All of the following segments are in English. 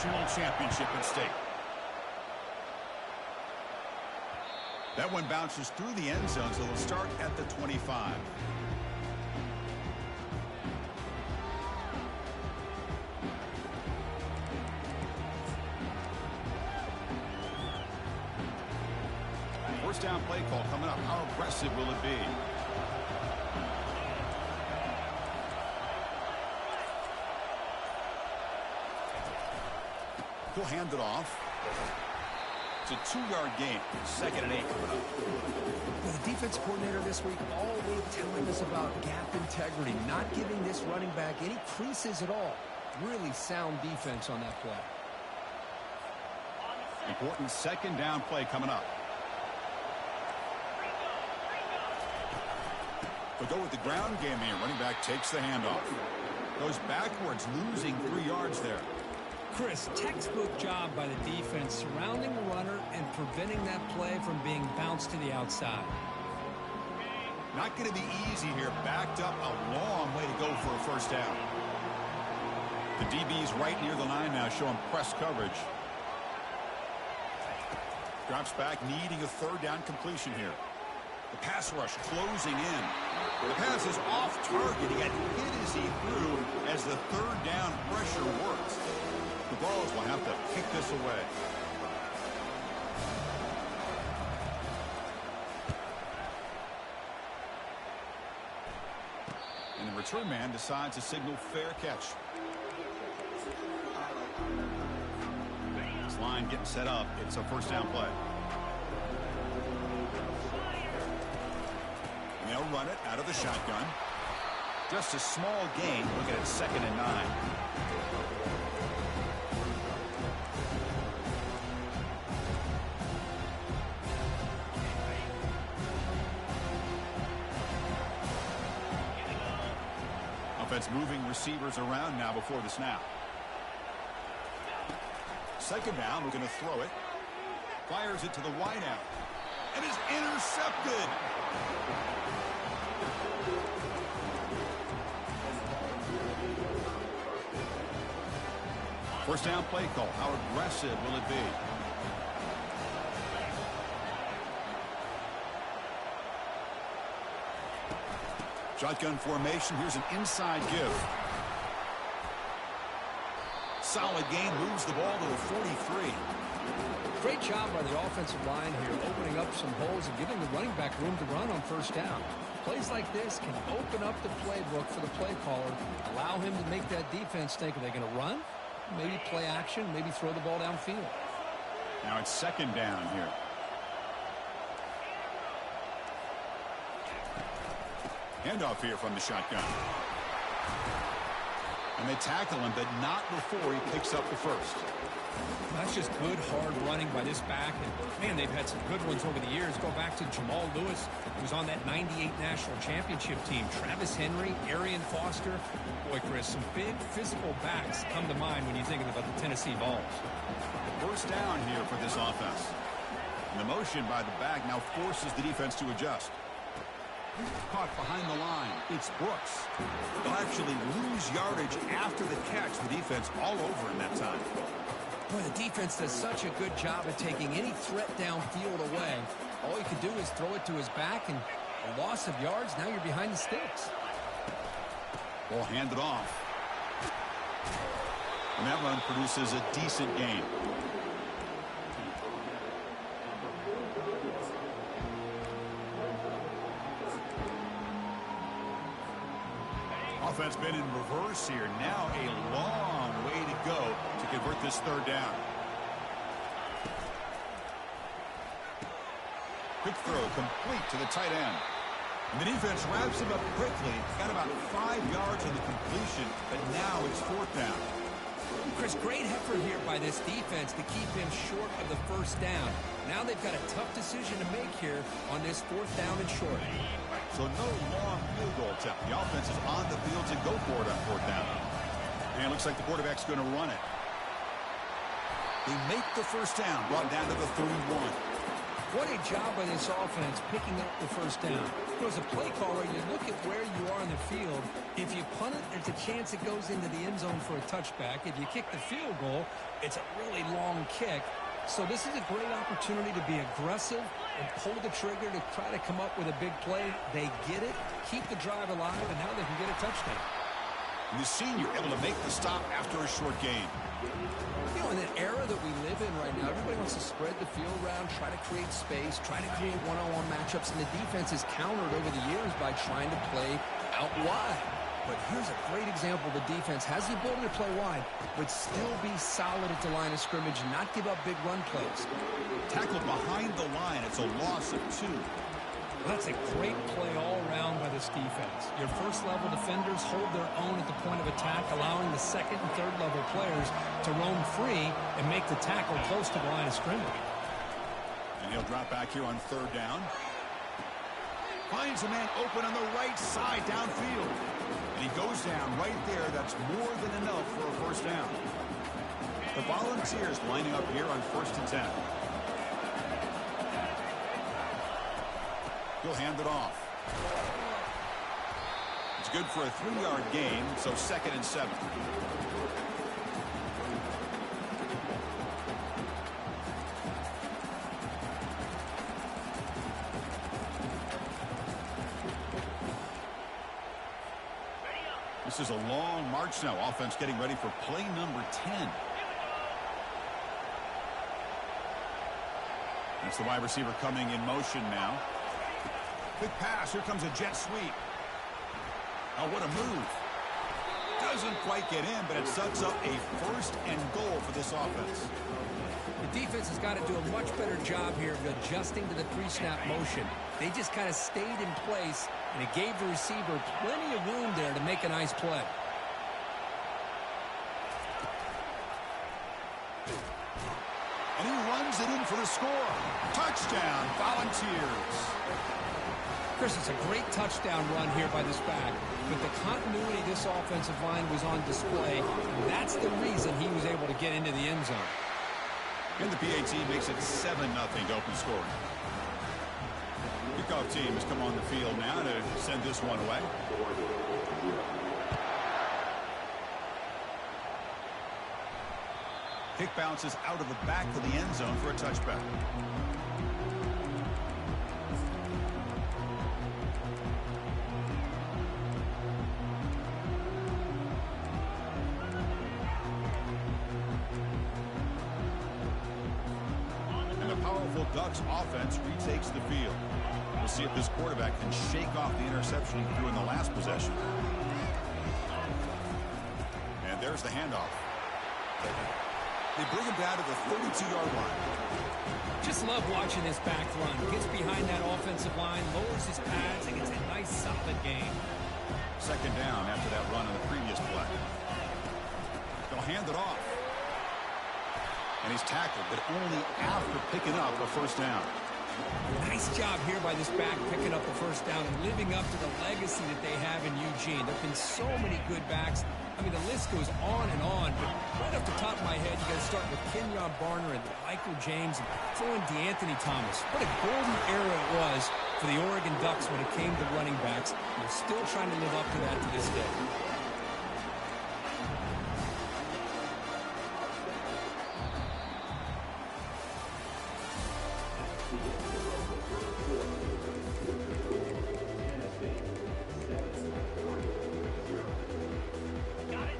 national championship at stake. That one bounces through the end zone, so it'll start at the 25. First down play call coming up. How aggressive will it be? He'll hand it off. It's a 2-yard gain. 2nd and 8 coming up. Well, the defense coordinator this week all week telling us about gap integrity, not giving this running back any creases at all. Really sound defense on that play. Important 2nd down play coming up. They'll go with the ground game here. Running back takes the handoff. Goes backwards, losing 3 yards there. Chris, textbook job by the defense surrounding the runner and preventing that play from being bounced to the outside. Not going to be easy here. Backed up a long way to go for a first down. The DB's right near the line now, showing press coverage. Drops back, needing a 3rd down completion here. The pass rush closing in. The pass is off target. He got hit as he threw as the 3rd down pressure works. The Balls will have to kick this away. And the return man decides to signal fair catch. This line getting set up. It's a first down play. And they'll run it out of the shotgun. Just a small gain. Look at it, 2nd and 9. Offense moving receivers around now before the snap. 2nd down, we're going to throw it. Fires it to the wideout. And is intercepted. First down play call. How aggressive will it be? Shotgun formation. Here's an inside give. Solid gain. Moves the ball to the 43. Great job by the offensive line here, opening up some holes and giving the running back room to run on first down. Plays like this can open up the playbook for the play caller, allow him to make that defense think, are they going to run? Maybe play action, maybe throw the ball downfield. Now it's 2nd down here. Handoff here from the shotgun. And they tackle him, but not before he picks up the first. That's just good, hard running by this back. And, man, they've had some good ones over the years. Go back to Jamal Lewis, who was on that 98 national championship team. Travis Henry, Arian Foster. Boy, Chris, some big physical backs come to mind when you think about the Tennessee Vols. First down here for this offense. And the motion by the back now forces the defense to adjust. Caught behind the line. It's Brooks. They'll actually lose yardage after the catch. The defense all over in that time. Boy, the defense does such a good job of taking any threat downfield away. All you can do is throw it to his back, and a loss of yards, now you're behind the sticks. Ball handed off. And that run produces a decent gain. Offense been in reverse here. Now a long way to go to convert this 3rd down. Quick throw complete to the tight end. And the defense wraps him up quickly. Got about 5 yards on the completion, but now it's 4th down. Chris, great effort here by this defense to keep him short of the first down. Now they've got a tough decision to make here on this 4th down and short. So no long field goal attempt. The offense is on the field to go for it on 4th down. And it looks like the quarterback's going to run it. They make the first down, brought down to the 31. What a job by this offense picking up the first down. As a play caller, you look at where you are in the field. If you punt it, there's a chance it goes into the end zone for a touchback. If you kick the field goal, it's a really long kick. So this is a great opportunity to be aggressive and pull the trigger to try to come up with a big play. They get it, keep the drive alive, and now they can get a touchdown. And the senior able to make the stop after a short gain. You know, in the era that we live in right now, everybody wants to spread the field around, try to create space, try to create one-on-one matchups, and the defense is countered over the years by trying to play out wide. But here's a great example. The defense has the ability to play wide, but still be solid at the line of scrimmage and not give up big run plays. Tackled behind the line. It's a loss of 2. That's a great play all around by this defense. Your first-level defenders hold their own at the point of attack, allowing the second and third-level players to roam free and make the tackle close to the line of scrimmage. And he'll drop back here on 3rd down. Finds a man open on the right side downfield. And he goes down right there. That's more than enough for a first down. The Volunteers lining up here on 1st and 10. He'll hand it off. It's good for a 3-yard gain, so 2nd and 7. This is a long march now. Offense getting ready for play number 10. That's the wide receiver coming in motion now. Quick pass. Here comes a jet sweep. Oh, what a move. Doesn't quite get in, but it sets up a 1st and goal for this offense. The defense has got to do a much better job here of adjusting to the pre-snap motion. They just kind of stayed in place, and it gave the receiver plenty of room there to make a nice play. And he runs it in for the score. Touchdown, Volunteers. Chris, it's a great touchdown run here by this back, but the continuity of this offensive line was on display. That's the reason he was able to get into the end zone. And the PAT makes it 7-0 to open scoring. Kickoff team has come on the field now to send this one away. Kick bounces out of the back of the end zone for a touchback. And the powerful Ducks offense retakes the field. We'll see if this quarterback can shake off the interception he threw in the last possession. And there's the handoff. They bring him down to the 32-yard line. Just love watching this back run. Gets behind that offensive line, lowers his pads, and gets a nice solid gain. 2nd down after that run on the previous play. They'll hand it off. And he's tackled, but only after picking up a first down. Nice job here by this back picking up the first down and living up to the legacy that they have in Eugene. There have been so many good backs. I mean, the list goes on and on, but right off the top of my head, you got to start with Kenyon Barner and Michael James and throw in DeAnthony Thomas. What a golden era it was for the Oregon Ducks when it came to running backs. They're still trying to live up to that to this day.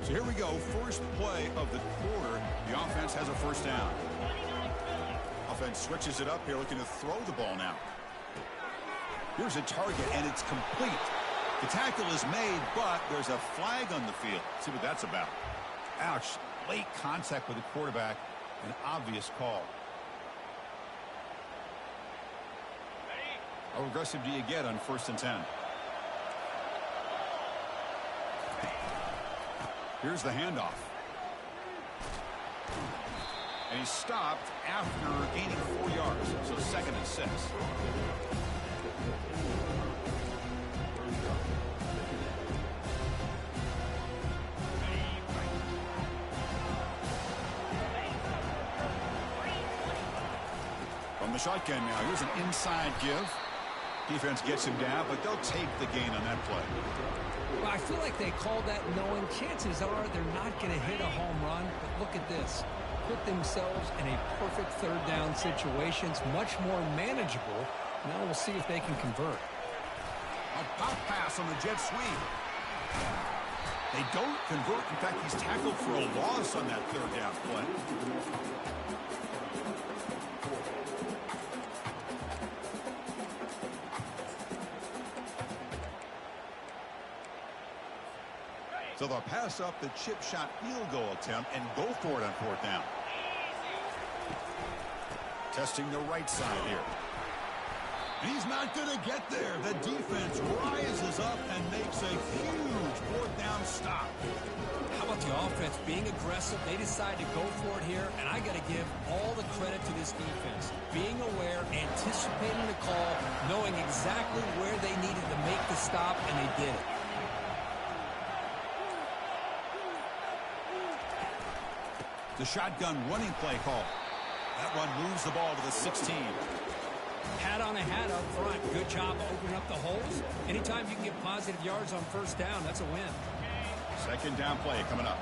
So here we go, first play of the quarter. The offense has a first down. Offense switches it up here, looking to throw the ball now. Here's a target, and it's complete. The tackle is made, but there's a flag on the field. Let's see what that's about. Ouch, late contact with the quarterback, an obvious call. How aggressive do you get on 1st and 10? Here's the handoff. And he stopped after gaining 4 yards, so 2nd and 6. From the shotgun now. Here's an inside give. Defense gets him down, but they'll take the gain on that play. Well, I feel like they called that knowing chances are they're not going to hit a home run. But look at this. Put themselves in a perfect third down situation. It's much more manageable. Now we'll see if they can convert. A pop pass on the jet sweep. They don't convert. In fact, he's tackled for a loss on that third down play. So they'll pass up the chip shot field goal attempt and go for it on fourth down. Testing the right side here. And he's not going to get there. The defense rises up and makes a huge fourth down stop. How about the offense being aggressive? They decide to go for it here, and I got to give all the credit to this defense. Being aware, anticipating the call, knowing exactly where they needed to make the stop, and they did it. The shotgun running play call. That one moves the ball to the 16. Hat on a hat up front. Good job opening up the holes. Anytime you can get positive yards on first down, that's a win. Second down play coming up.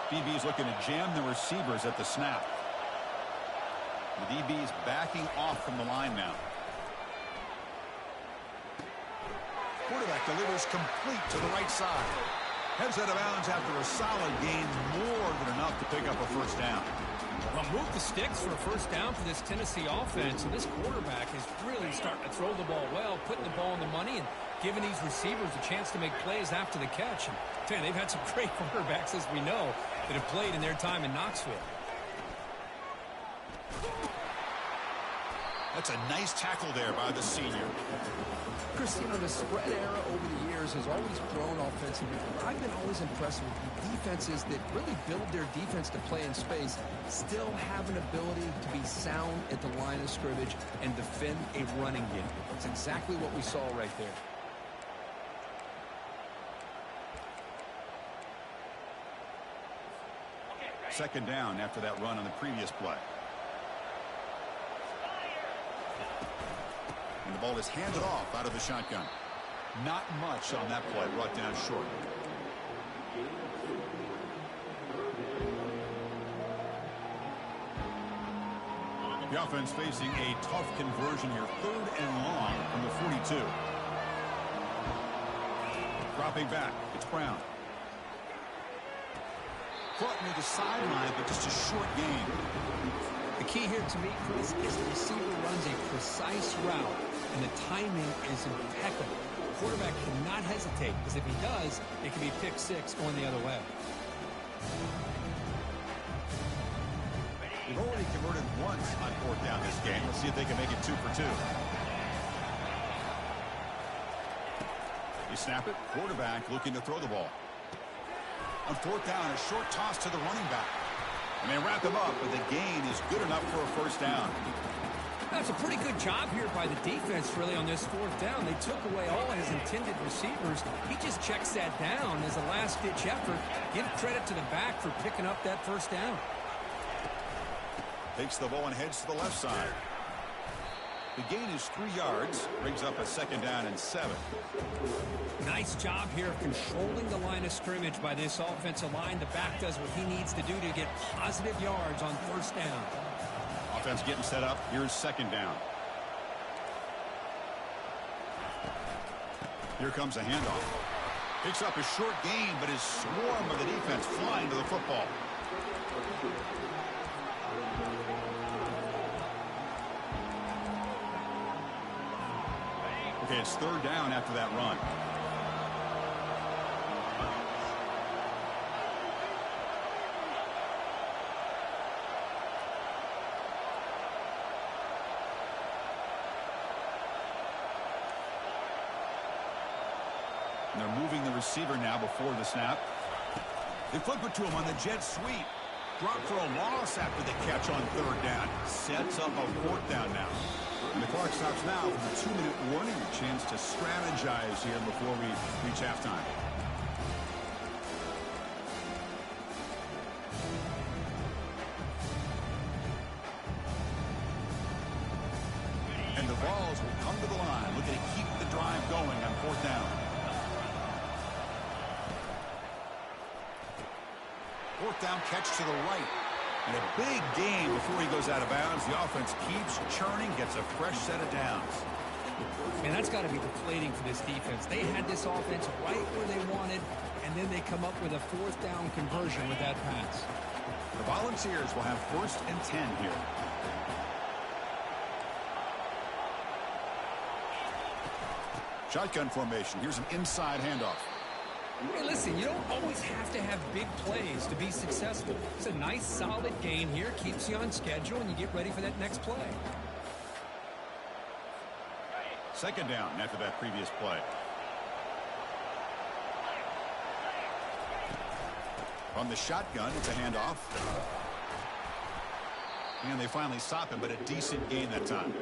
DB's looking to jam the receivers at the snap. The DB's backing off from the line now. Quarterback delivers complete to the right side. Heads out of bounds after a solid gain, more than enough to pick up a first down. Well, move the sticks for a first down for this Tennessee offense. And this quarterback is really starting to throw the ball well, putting the ball on the money, and giving these receivers a chance to make plays after the catch. And man, they've had some great quarterbacks, as we know, that have played in their time in Knoxville. That's a nice tackle there by the senior. Chris, you know, the spread era over the years has always grown offensively. I've been always impressed with the defenses that really build their defense to play in space, still have an ability to be sound at the line of scrimmage and defend a running game. That's exactly what we saw right there. Second down after that run on the previous play. And the ball is handed off out of the shotgun. Not much on that play, brought down short. The offense facing a tough conversion here. Third and long from the 42. Dropping back, it's Brown. Caught near the sideline, but just a short gain. The key here to me, Chris, is the receiver runs a precise route, and the timing is impeccable. The quarterback cannot hesitate, because if he does, it can be pick six going the other way. They've already converted once on fourth down this game. Let's see if they can make it 2 for 2. You snap it. Quarterback looking to throw the ball. On fourth down, a short toss to the running back. And they wrap him up, but the gain is good enough for a first down. That's a pretty good job here by the defense, really, on this fourth down. They took away all his intended receivers. He just checks that down as a last-ditch effort. Give credit to the back for picking up that first down. Takes the ball and heads to the left side. The gain is 3 yards. Brings up a second down and 7. Nice job here of controlling the line of scrimmage by this offensive line. The back does what he needs to do to get positive yards on first down. Offense getting set up. Here's second down. Here comes a handoff. Picks up a short gain, but is swarmed by the defense flying to the football. Okay, it's third down after that run. And they're moving the receiver now before the snap. They flip it to him on the jet sweep. Drop for a loss after the catch on third down. Sets up a fourth down now. And the clock stops now for the 2-minute warning. A chance to strategize here before we reach halftime. fourth down. Fourth down catch to the right. And a big gain before he goes out of bounds. The offense keeps churning, gets a fresh set of downs. Man, that's got to be deflating for this defense. They had this offense right where they wanted, and then they come up with a fourth down conversion with that pass. The Volunteers will have 1st and 10 here. Shotgun formation. Here's an inside handoff. Hey, listen, you don't always have to have big plays to be successful. It's a nice, solid gain here. Keeps you on schedule, and you get ready for that next play. 2nd down after that previous play. From the shotgun, it's a handoff. And they finally stop him, but a decent gain that time.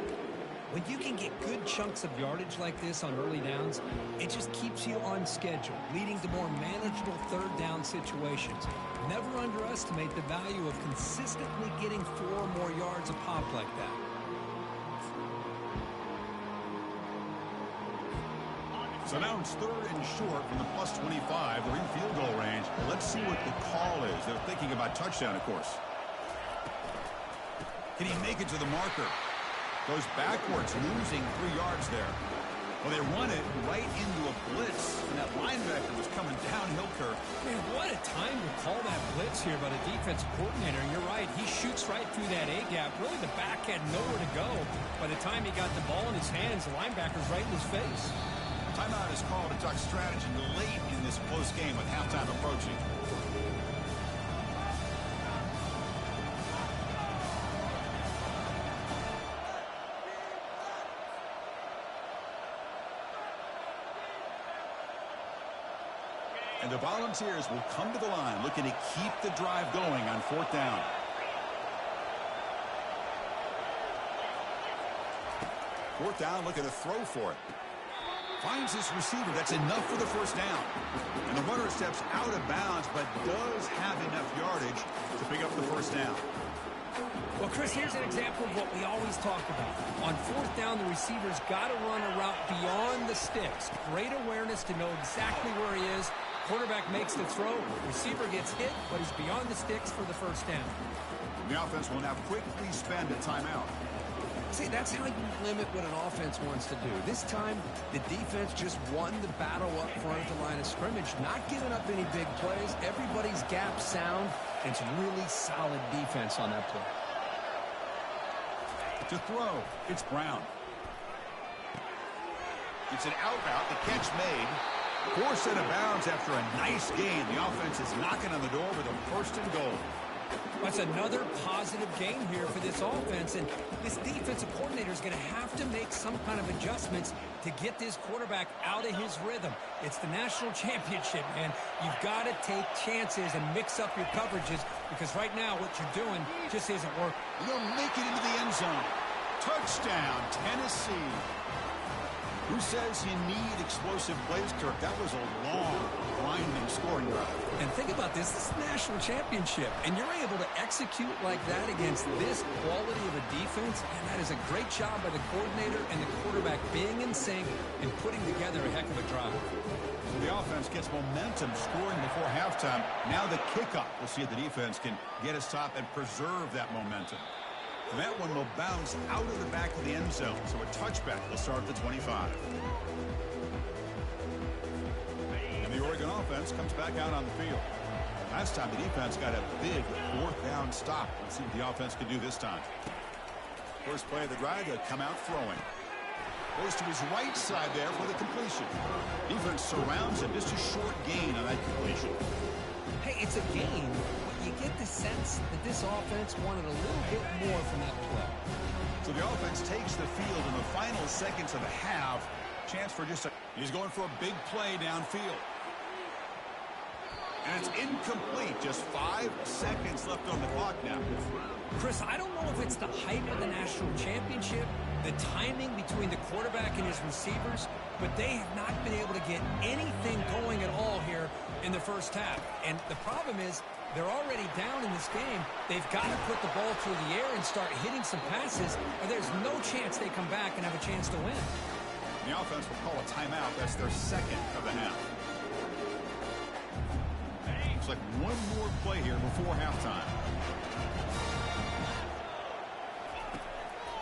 When you can get good chunks of yardage like this on early downs, it just keeps you on schedule, leading to more manageable 3rd down situations. Never underestimate the value of consistently getting 4 or more yards a pop like that. So now it's 3rd and short from the +25. They're in field goal range. Let's see what the call is. They're thinking about touchdown, of course. Can he make it to the marker? Goes backwards, losing 3 yards there. Well, they run it right into a blitz, and that linebacker was coming downhill curve. Man, what a time to call that blitz here by the defensive coordinator. You're right, he shoots right through that A-gap. Really, the back had nowhere to go. By the time he got the ball in his hands, the linebacker's right in his face. Timeout is called to talk strategy late in this close game with halftime approaching. And the Volunteers will come to the line looking to keep the drive going on 4th down. Fourth down, looking to throw for it. Finds his receiver. That's enough for the 1st down. And the runner steps out of bounds, but does have enough yardage to pick up the 1st down. Well, Chris, here's an example of what we always talk about. On 4th down, the receiver's got to run a route beyond the sticks. Great awareness to know exactly where he is. Quarterback makes the throw. Receiver gets hit, but he's beyond the sticks for the 1st down. The offense will now quickly spend a timeout. See, that's how you limit what an offense wants to do. This time, the defense just won the battle up front at the line of scrimmage, not giving up any big plays. Everybody's gap sound. It's really solid defense on that play. To throw, it's Brown. It's an out route, the catch made. 4 set of bounds after a nice gain. The offense is knocking on the door with a 1st and goal. That's another positive gain here for this offense, and this defensive coordinator is going to have to make some kind of adjustments to get this quarterback out of his rhythm. It's the national championship, man. You've got to take chances and mix up your coverages, because right now what you're doing just isn't working. They'll make it into the end zone. Touchdown, Tennessee. Who says you need explosive plays, Kirk? That was a long, grinding scoring drive. And think about this. This is the national championship, and you're able to execute like that against this quality of a defense, and that is a great job by the coordinator and the quarterback being in sync and putting together a heck of a drive. So the offense gets momentum scoring before halftime. Now the kickoff. We'll see if the defense can get a stop and preserve that momentum. And that one will bounce out of the back of the end zone, so a touchback will start at the 25. And the Oregon offense comes back out on the field. Last time the defense got a big 4th down stop. Let's see what the offense can do this time. First play of the drive, they'll come out throwing. Goes to his right side there for the completion. Defense surrounds him. Just a short gain on that completion. Hey, it's a gain. You get the sense that this offense wanted a little bit more from that play. So the offense takes the field in the final seconds of the half. Chance for just a... He's going for a big play downfield. And it's incomplete. Just 5 seconds left on the clock now. Chris, I don't know if it's the hype of the national championship, the timing between the quarterback and his receivers, but they have not been able to get anything going at all here in the 1st half. And the problem is, they're already down in this game. They've got to put the ball through the air and start hitting some passes, or there's no chance they come back and have a chance to win. The offense will call a timeout. That's their second of the half. Looks like one more play here before halftime.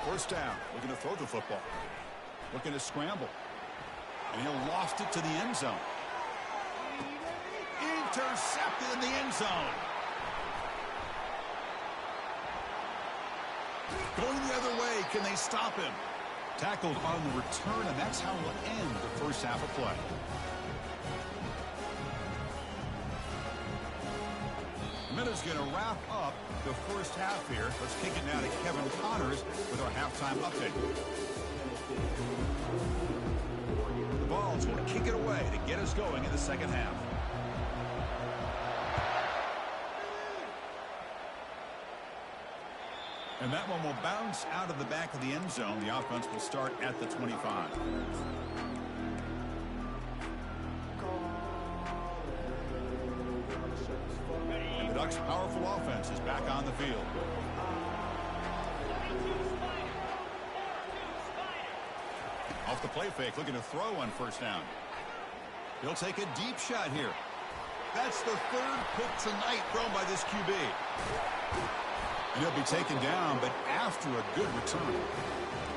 First down. Looking to throw the football. Looking to scramble. And he'll lost it to the end zone. Intercepted in the end zone. Going the other way. Can they stop him? Tackled on the return, and that's how we'll end the first half of play. Minute's going to wrap up the first half here. Let's kick it now to Kevin Connors with our halftime update. The Vols will kick it away to get us going in the second half. And that one will bounce out of the back of the end zone. The offense will start at the 25. And the Ducks' powerful offense is back on the field. Off the play fake, looking to throw on first down. He'll take a deep shot here. That's the third pick tonight thrown by this QB. And he'll be taken down, but after a good return.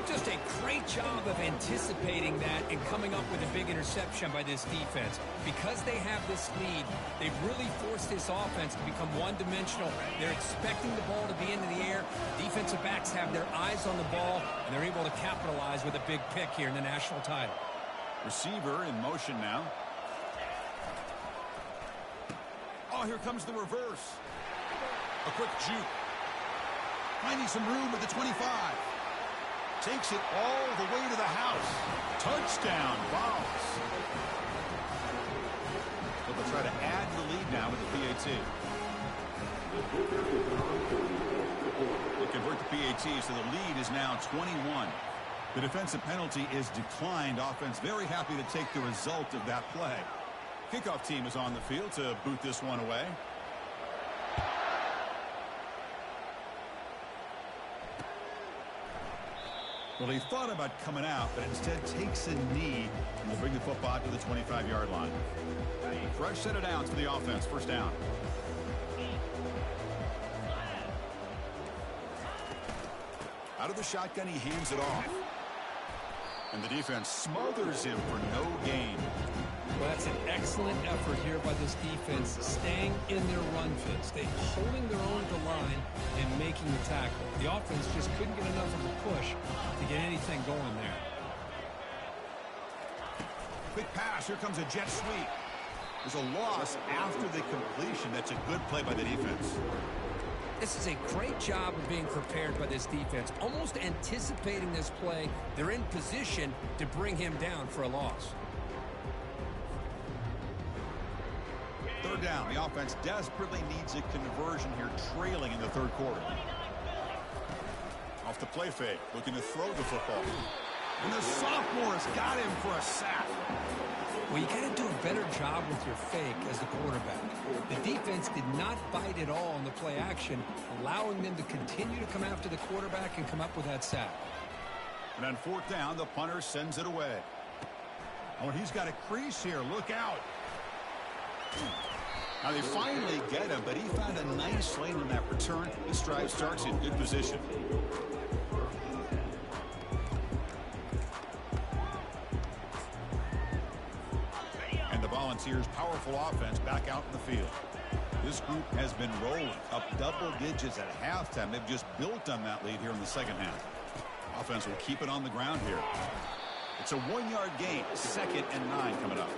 Just a great job of anticipating that and coming up with a big interception by this defense. Because they have this lead, they've really forced this offense to become one-dimensional. They're expecting the ball to be into the air. Defensive backs have their eyes on the ball, and they're able to capitalize with a big pick here in the national title. Receiver in motion now. Oh, here comes the reverse. A quick juke. Finding some room at the 25. Takes it all the way to the house. Touchdown, Vols. So they'll try to add to the lead now with the PAT. They convert the PAT, so the lead is now 21. The defensive penalty is declined. Offense very happy to take the result of that play. Kickoff team is on the field to boot this one away. Well, he thought about coming out, but instead takes a knee and will bring the football to the 25-yard line. Fresh set of downs for the offense. First down. Out of the shotgun, he hands it off. And the defense smothers him for no gain. Well, that's an excellent effort here by this defense, staying in their run fits. They're holding their own at the line and making the tackle. The offense just couldn't get enough of a push to get anything going there. Quick pass. Here comes a jet sweep. There's a loss after the completion. That's a good play by the defense. This is a great job of being prepared by this defense, almost anticipating this play. They're in position to bring him down for a loss. Third down. The offense desperately needs a conversion here, trailing in the third quarter. Off the play fake, looking to throw the football. And the sophomore has got him for a sack. Well, you got to do a better job with your fake as the quarterback. The defense did not bite at all on the play action, allowing them to continue to come after the quarterback and come up with that sack. And on fourth down, the punter sends it away. Oh, and he's got a crease here. Look out. Now they finally get him, but he found a nice lane in that return. This drive starts in good position. And the Volunteers' powerful offense back out in the field. This group has been rolling up double digits at halftime. They've just built on that lead here in the second half. Offense will keep it on the ground here. It's a 1-yard gain. 2nd and 9 coming up.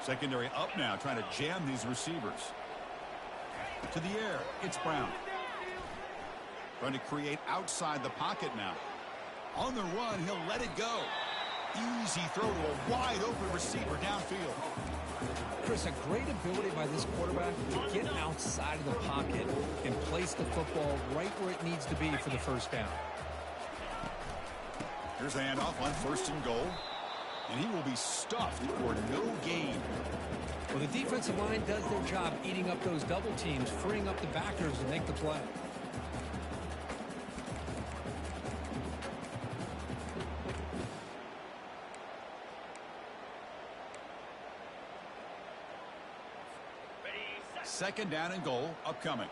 Secondary up now, trying to jam these receivers. To the air, it's Brown. Trying to create outside the pocket now. On the run, he'll let it go. Easy throw to a wide-open receiver downfield. Chris, a great ability by this quarterback to get outside of the pocket and place the football right where it needs to be for the first down. Here's the handoff on 1st and goal. And he will be stuffed for no gain. Well, the defensive line does their job eating up those double teams, freeing up the backers to make the play. Second down and goal upcoming.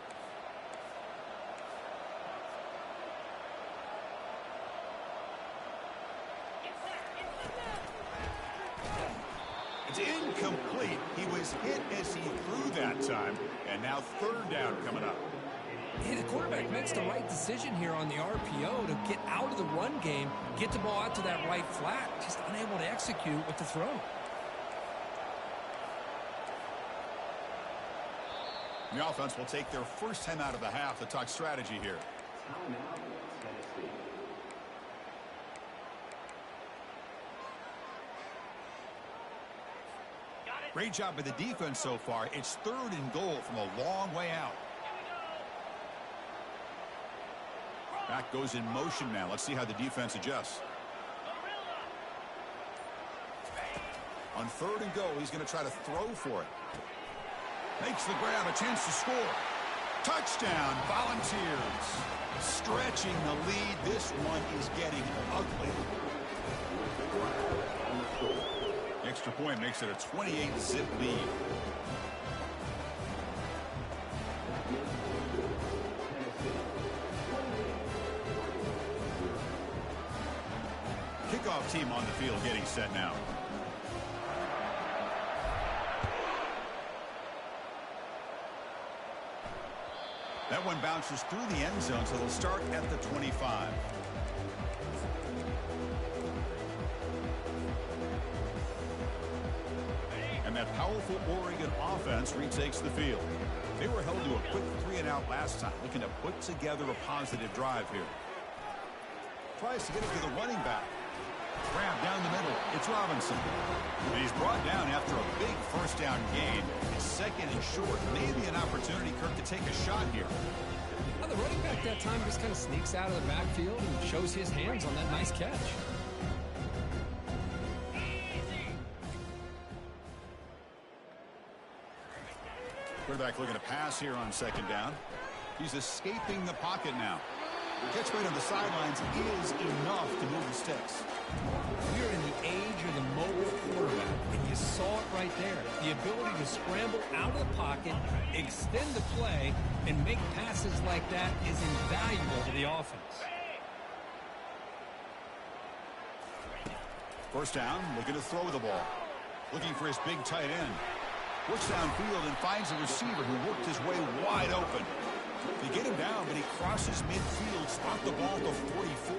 It's incomplete. He was hit as he threw that time. And now 3rd down coming up. Hey, the quarterback makes the right decision here on the RPO to get out of the run game, get the ball out to that right flat, just unable to execute with the throw. The offense will take their first time out of the half to talk strategy here. Great job by the defense so far. It's 3rd and goal from a long way out. Back goes in motion now. Let's see how the defense adjusts. On 3rd and goal, he's going to try to throw for it. Makes the grab, a chance to score. Touchdown, Volunteers. Stretching the lead. This one is getting ugly. Extra point makes it a 28-zip lead. Kickoff team on the field getting set now. That one bounces through the end zone, so they'll start at the 25. And that powerful Oregon offense retakes the field. They were held to a quick 3-and-out last time, looking to put together a positive drive here. Tries to get it to the running back. Grab down the middle. It's Robinson. And he's brought down after a big first down gain. It's 2nd and short. Maybe an opportunity, Kirk, to take a shot here. Well, the running back that time just kind of sneaks out of the backfield and shows his hands on that nice catch. Quarterback looking to pass here on 2nd down. He's escaping the pocket now. Catch right on the sidelines is enough to move the sticks. We're in the age of the mobile quarterback, and you saw it right there. The ability to scramble out of the pocket, extend the play, and make passes like that is invaluable to the offense. First down, looking to throw the ball. Looking for his big tight end. Looks downfield and finds a receiver who worked his way wide open. They get him down, but he crosses midfield, spot the ball to 44.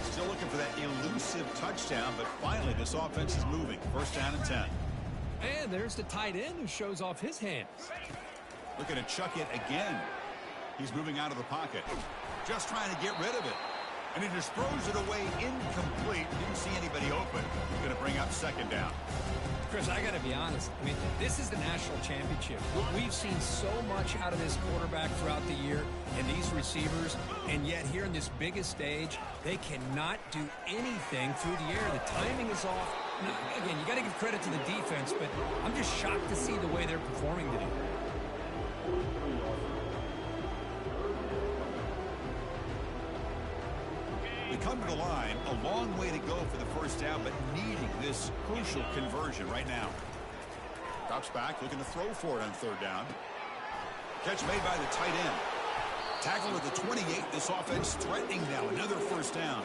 Still looking for that elusive touchdown, but finally this offense is moving. First down and 10. And there's the tight end who shows off his hands. Looking to chuck it again. He's moving out of the pocket. Just trying to get rid of it. And he just throws it away incomplete. Didn't see anybody open. Going to bring up 2nd down. Chris, I got to be honest. I mean, this is the national championship. We've seen so much out of this quarterback throughout the year and these receivers, and yet here in this biggest stage, they cannot do anything through the air. The timing is off. Now, again, you got to give credit to the defense, but I'm just shocked to see the way they're performing today. They come to the line, a long way to go for the first down, but needing this crucial conversion right now. Drops back, looking to throw for it on 3rd down. Catch made by the tight end. Tackle at the 28. This offense threatening now. Another first down.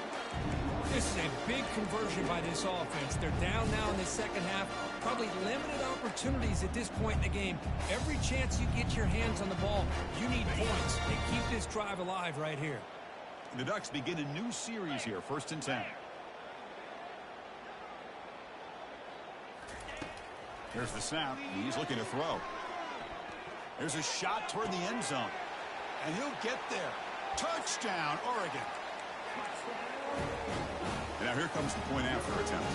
This is a big conversion by this offense. They're down now in the second half. Probably limited opportunities at this point in the game. Every chance you get your hands on the ball, you need points. And keep this drive alive right here. The Ducks begin a new series here. 1st and 10. Here's the snap. He's looking to throw. There's a shot toward the end zone. And he'll get there. Touchdown, Oregon. And now here comes the point after attempt.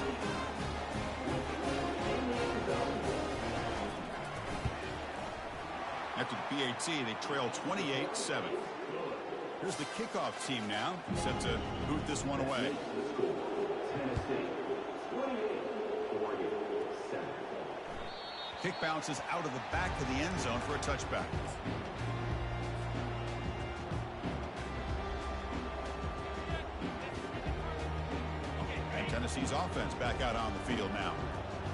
After the PAT, they trail 28-7. Here's the kickoff team now, set to boot this one away. Kick bounces out of the back of the end zone for a touchback. And Tennessee's offense back out on the field now.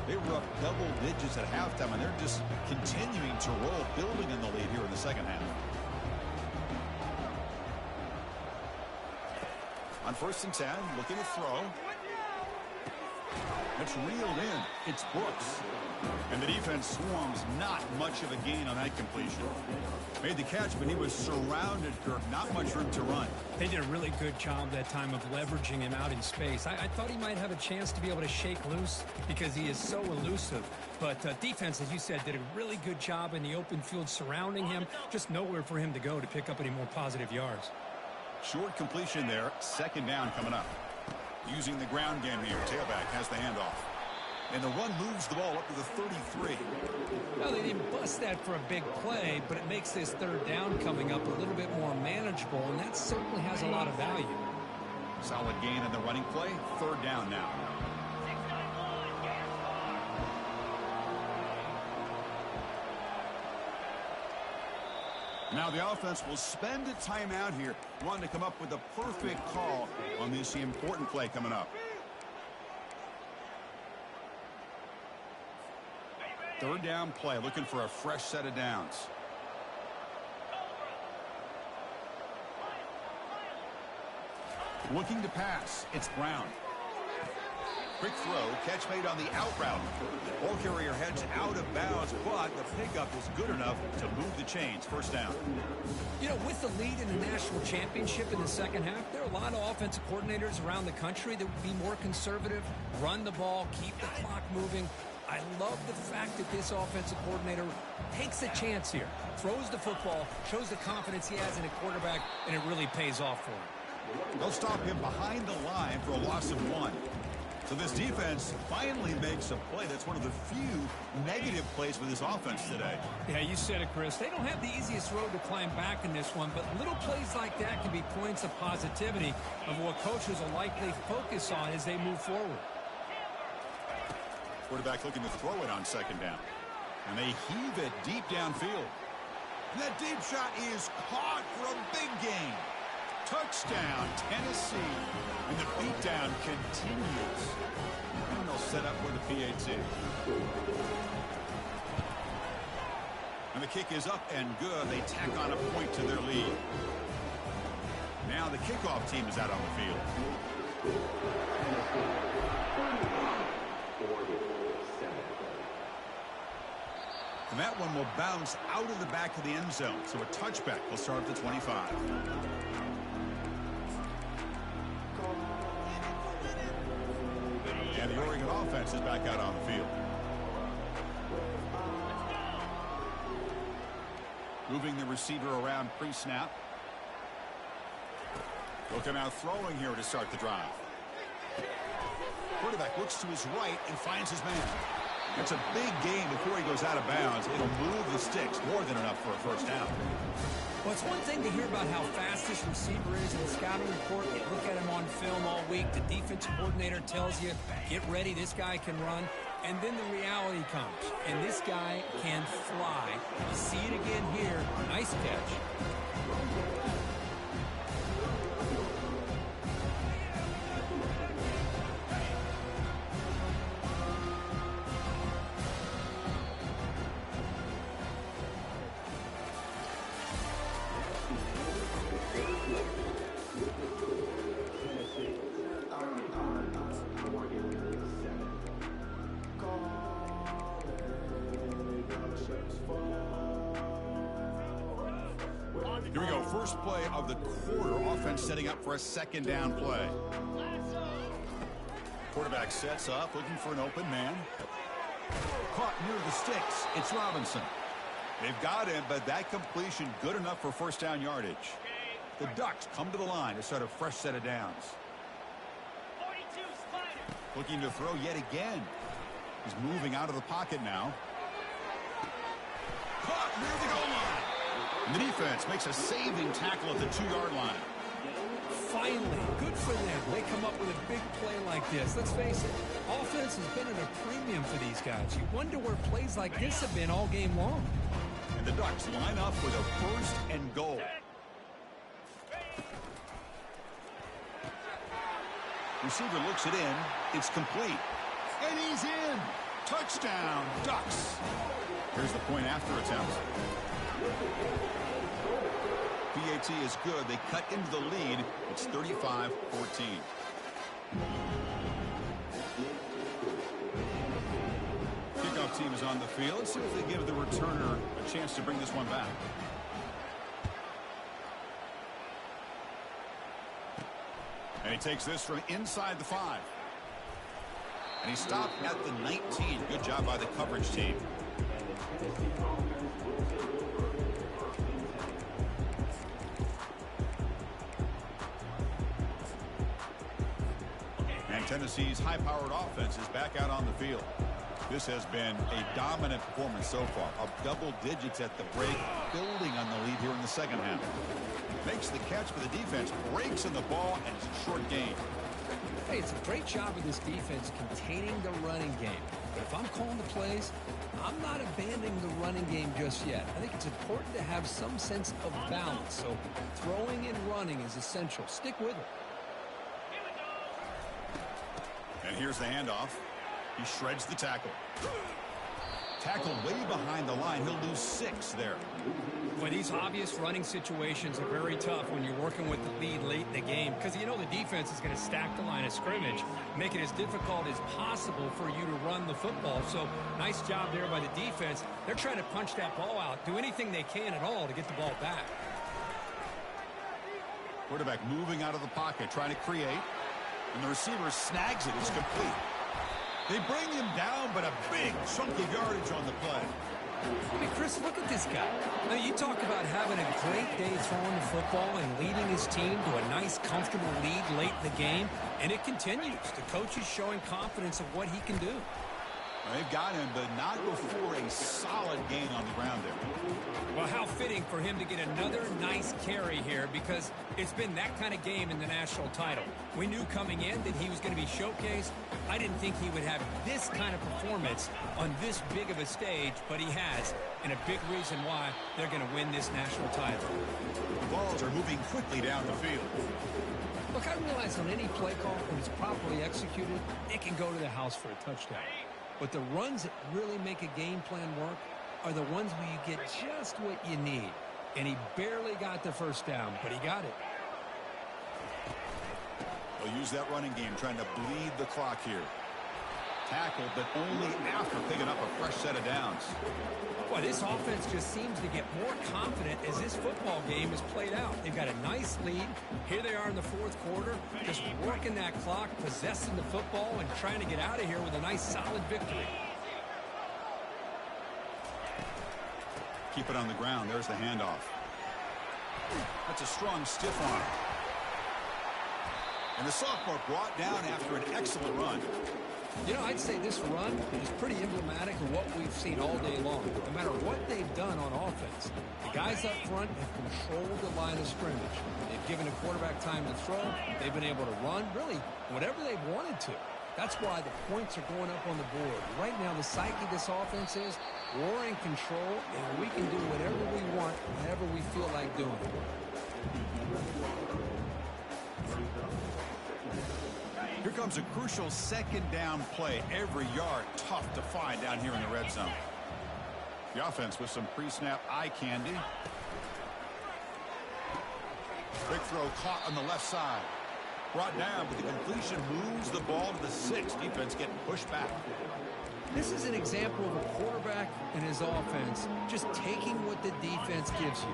They were up double digits at halftime, and they're just continuing to roll, building in the lead here in the second half. On 1st and 10, looking to throw. It's reeled in. It's Brooks. And the defense swarms, not much of a gain on that completion. Made the catch, but he was surrounded, Kirk. Not much room to run. They did a really good job that time of leveraging him out in space. I thought he might have a chance to be able to shake loose because he is so elusive. But defense, as you said, did a really good job in the open field surrounding him. Just nowhere for him to go to pick up any more positive yards. Short completion there. 2nd down coming up. Using the ground game here. Tailback has the handoff. And the run moves the ball up to the 33. Well, they didn't bust that for a big play, but it makes this 3rd down coming up a little bit more manageable, and that certainly has a lot of value. Solid gain in the running play. 3rd down now. Now the offense will spend a timeout here, wanting to come up with a perfect call on this important play coming up. 3rd down play, looking for a fresh set of downs. Looking to pass, it's Brown. Quick throw, catch made on the out route. Ball carrier heads out of bounds, but the pickup is good enough to move the chains. 1st down. You know, with the lead in the national championship in the second half, there are a lot of offensive coordinators around the country that would be more conservative, run the ball, keep the clock moving. I love the fact that this offensive coordinator takes a chance here, throws the football, shows the confidence he has in a quarterback, and it really pays off for him. They'll stop him behind the line for a loss of 1. So this defense finally makes a play. That's one of the few negative plays for this offense today. Yeah, you said it, Chris. They don't have the easiest road to climb back in this one, but little plays like that can be points of positivity of what coaches will likely focus on as they move forward. Quarterback looking to throw it on 2nd down. And they heave it deep downfield. And that deep shot is caught for a big gain. Touchdown, Tennessee. And the beatdown continues. And they'll set up with the PAT. And the kick is up and good. They tack on a point to their lead. Now the kickoff team is out on the field. And that one will bounce out of the back of the end zone. So a touchback will start at the 25. And the Oregon offense is back out on the field. Moving the receiver around pre-snap. Looking out throwing here to start the drive. Quarterback looks to his right and finds his man. It's a big gain before he goes out of bounds. It'll move the sticks, more than enough for a 1st down. Well, it's one thing to hear about how fast this receiver is in the scouting report. You look at him on film all week. The defensive coordinator tells you, get ready, this guy can run. And then the reality comes, and this guy can fly. You see it again here. Nice catch. Here we go. First play of the quarter. Offense setting up for a 2nd down play. Quarterback sets up, looking for an open man. Caught near the sticks. It's Robinson. They've got him, but that completion good enough for 1st down yardage. The Ducks come to the line to start a fresh set of downs. Looking to throw yet again. He's moving out of the pocket now. Caught near the goal line. And the defense makes a saving tackle at the 2-yard line. Finally, good for them. They come up with a big play like this. Let's face it, offense has been at a premium for these guys. You wonder where plays like this have been all game long. And the Ducks line up with a 1st and goal. Receiver looks it in. It's complete. And he's in. Touchdown, Ducks. Here's the point after attempt. PAT is good. They cut into the lead. It's 35-14. Kickoff team is on the field. Let's see if they give the returner a chance to bring this one back. And he takes this from inside the 5. And he stopped at the 19. Good job by the coverage team. And Tennessee's high-powered offense is back out on the field. This has been a dominant performance so far. Up double digits at the break, building on the lead here in the second half. Makes the catch for the defense, breaks in the ball, and it's a short gain. Hey, it's a great job of this defense containing the running game. But if I'm calling the plays, I'm not abandoning the running game just yet. I think it's important to have some sense of balance. So throwing and running is essential. Stick with it. And here's the handoff. He shreds the tackle. Tackle way behind the line. He'll lose 6 there. Well, these obvious running situations are very tough when you're working with the lead late in the game because you know the defense is going to stack the line of scrimmage, make it as difficult as possible for you to run the football. So nice job there by the defense. They're trying to punch that ball out, do anything they can at all to get the ball back. Quarterback moving out of the pocket, trying to create. And the receiver snags it. It's complete. They bring him down, but a big chunk of yardage on the play. I mean, Chris, look at this guy. Now, you talk about having a great day throwing the football and leading his team to a nice, comfortable lead late in the game, and it continues. The coach is showing confidence of what he can do. Well, they've got him, but not before a solid gain on the ground there. Well, how fitting for him to get another nice carry here because it's been that kind of game in the national title. We knew coming in that he was going to be showcased. I didn't think he would have this kind of performance on this big of a stage, but he has, and a big reason why they're going to win this national title. The balls are moving quickly down the field. Look, I realize on any play call, when it's properly executed, it can go to the house for a touchdown. But the runs that really make a game plan work are the ones where you get just what you need. And he barely got the first down, but he got it. They'll use that running game, trying to bleed the clock here. Tackled, but only after picking up a fresh set of downs. Well, this offense just seems to get more confident as this football game is played out. They've got a nice lead. Here they are in the 4th quarter, just working that clock, possessing the football, and trying to get out of here with a nice, solid victory. Keep it on the ground. There's the handoff. That's a strong stiff arm. And the sophomore brought down after an excellent run. You know, I'd say this run is pretty emblematic of what we've seen all day long. No matter what they've done on offense, the guys up front have controlled the line of scrimmage. They've given the quarterback time to throw. They've been able to run, really, whatever they've wanted to. That's why the points are going up on the board. Right now, the psyche of this offense is we're in control, and we can do whatever we want, whenever we feel like doing it. Here comes a crucial 2nd down play. Every yard tough to find down here in the red zone. The offense with some pre-snap eye candy. Quick throw caught on the left side. Brought down, but the completion moves the ball to the 6. Defense getting pushed back. This is an example of a quarterback and his offense just taking what the defense gives you.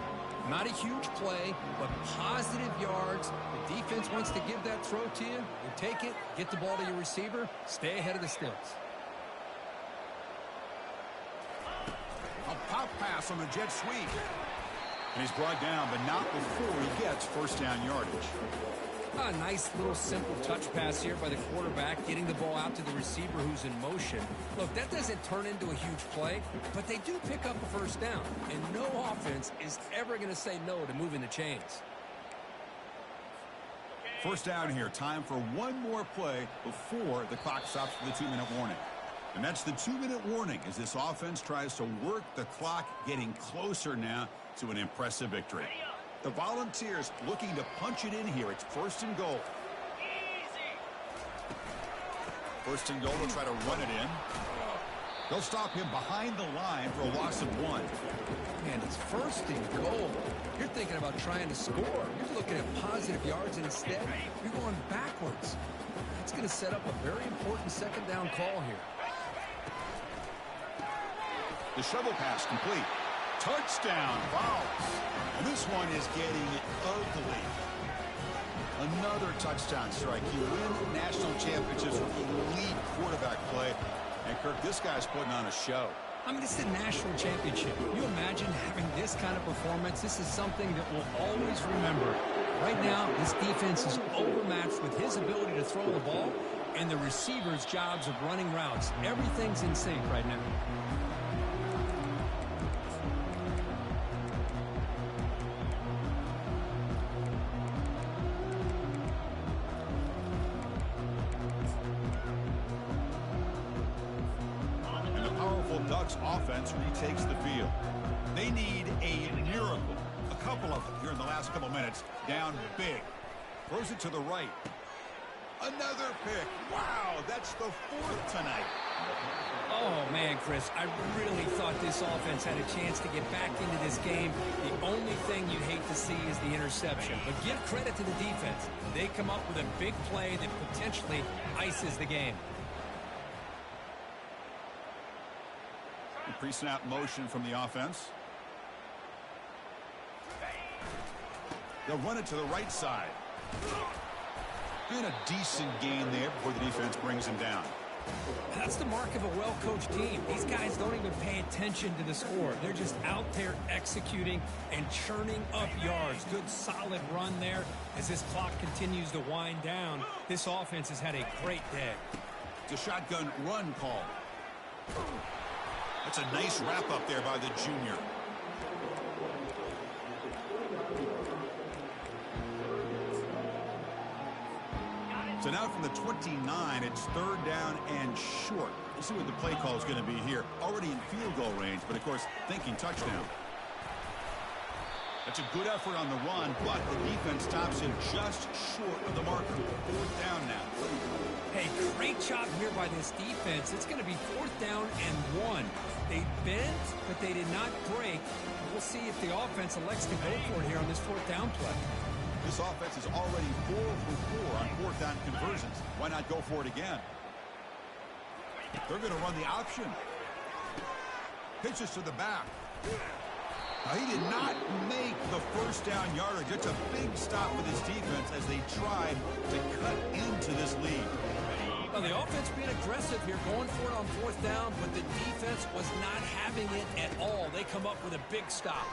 Not a huge play, but positive yards. The defense wants to give that throw to you. You take it, get the ball to your receiver, stay ahead of the sticks. A pop pass on the jet sweep. And he's brought down, but not before he gets 1st down yardage. A nice little simple touch pass here by the quarterback, getting the ball out to the receiver who's in motion. Look, that doesn't turn into a huge play, but they do pick up a first down, and no offense is ever going to say no to moving the chains. First down here. Time for one more play before the clock stops for the 2-minute warning. And that's the 2-minute warning as this offense tries to work the clock, getting closer now to an impressive victory. The Volunteers looking to punch it in here. It's 1st and goal. First and goal, they'll try to run it in. They'll stop him behind the line for a loss of 1. Man, it's 1st and goal. You're thinking about trying to score. You're looking at positive yards, and instead, you're going backwards. That's going to set up a very important 2nd down call here. The shovel pass complete. Touchdown, Vols. And this one is getting ugly. Another touchdown strike. You win national championships with elite quarterback play. And Kirk, this guy's putting on a show. I mean, it's a national championship. Can you imagine having this kind of performance? This is something that we'll always remember. Right now, this defense is overmatched with his ability to throw the ball and the receivers' jobs of running routes. Everything's in sync right now. Offense retakes the field. They need a miracle. A couple of them here in the last couple minutes. Down big. Throws it to the right. Another pick. Wow, that's the 4th tonight. Oh, man, Chris, I really thought this offense had a chance to get back into this game. The only thing you'd hate to see is the interception. But give credit to the defense. They come up with a big play that potentially ices the game. Pre-snap motion from the offense. They'll run it to the right side. And a decent gain there before the defense brings him down. That's the mark of a well-coached team. These guys don't even pay attention to the score. They're just out there executing and churning up yards. Good, solid run there as this clock continues to wind down. This offense has had a great day. It's a shotgun run call. That's a nice wrap-up there by the junior. So now from the 29, it's 3rd down and short. We'll see what the play call is going to be here. Already in field goal range, but of course, thinking touchdown. That's a good effort on the run, but the defense stops him just short of the marker. 4th down now. Hey, great job here by this defense. It's going to be 4th down and 1. They bent, but they did not break. We'll see if the offense elects to go for it here on this 4th down play. This offense is already 4 for 4 on 4th down conversions. Why not go for it again? They're going to run the option. Pitches to the back. Now, he did not make the 1st down yardage. It's a big stop with his defense as they tried to cut into this lead. Well, the offense being aggressive here, going for it on 4th down, but the defense was not having it at all. They come up with a big stop.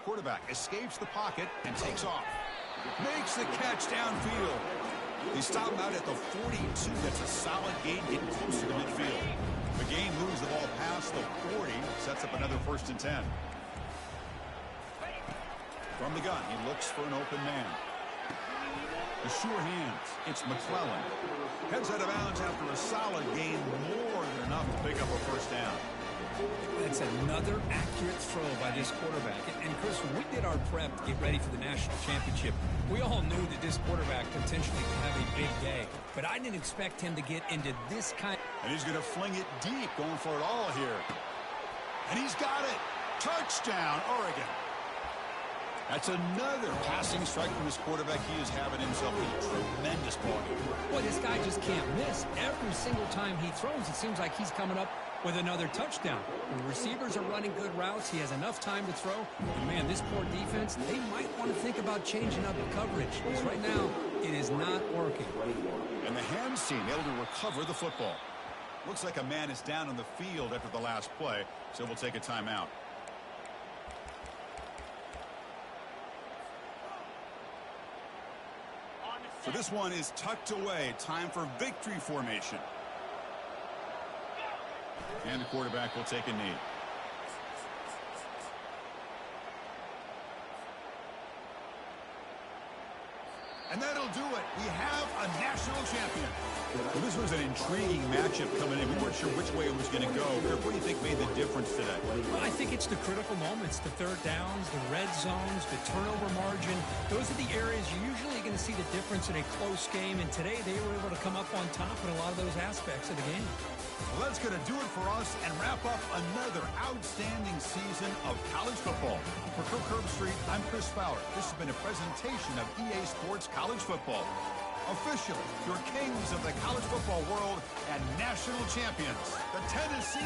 Quarterback escapes the pocket and takes off. Makes the catch downfield. They stop him out at the 42. That's a solid gain, getting closer to midfield. The game moves the ball past the 40, sets up another 1st and 10. From the gun, he looks for an open man. The sure hands. It's McClellan. Heads out of bounds after a solid gain, more than enough to pick up a 1st down. That's another accurate throw by this quarterback. And Chris, when we did our prep to get ready for the national championship, we all knew that this quarterback potentially could have a big day. But I didn't expect him to get into this kind. And he's going to fling it deep, going for it all here. And he's got it. Touchdown, Oregon. That's another passing strike from this quarterback. He is having himself a tremendous ball game. Boy, this guy just can't miss. Every single time he throws, it seems like he's coming up with another touchdown. The receivers are running good routes. He has enough time to throw. And man, this poor defense, they might want to think about changing up the coverage. Because right now, it is not working. And the hands team able to recover the football. Looks like a man is down on the field after the last play, so we'll take a timeout. So this one is tucked away. Time for victory formation. And the quarterback will take a knee. And that'll do it. We have a national champion. Well, this was an intriguing matchup coming in. We weren't sure which way it was going to go. What do you think made the difference today? Well, I think it's the critical moments, the third downs, the red zones, the turnover margin. Those are the areas you're usually going to see the difference in a close game. And today they were able to come up on top in a lot of those aspects of the game. Well, that's going to do it for us and wrap up another outstanding season of college football. For Kirk Herbstreit, I'm Chris Fowler. This has been a presentation of EA Sports College Football. Officially, your kings of the college football world and national champions, the Tennessee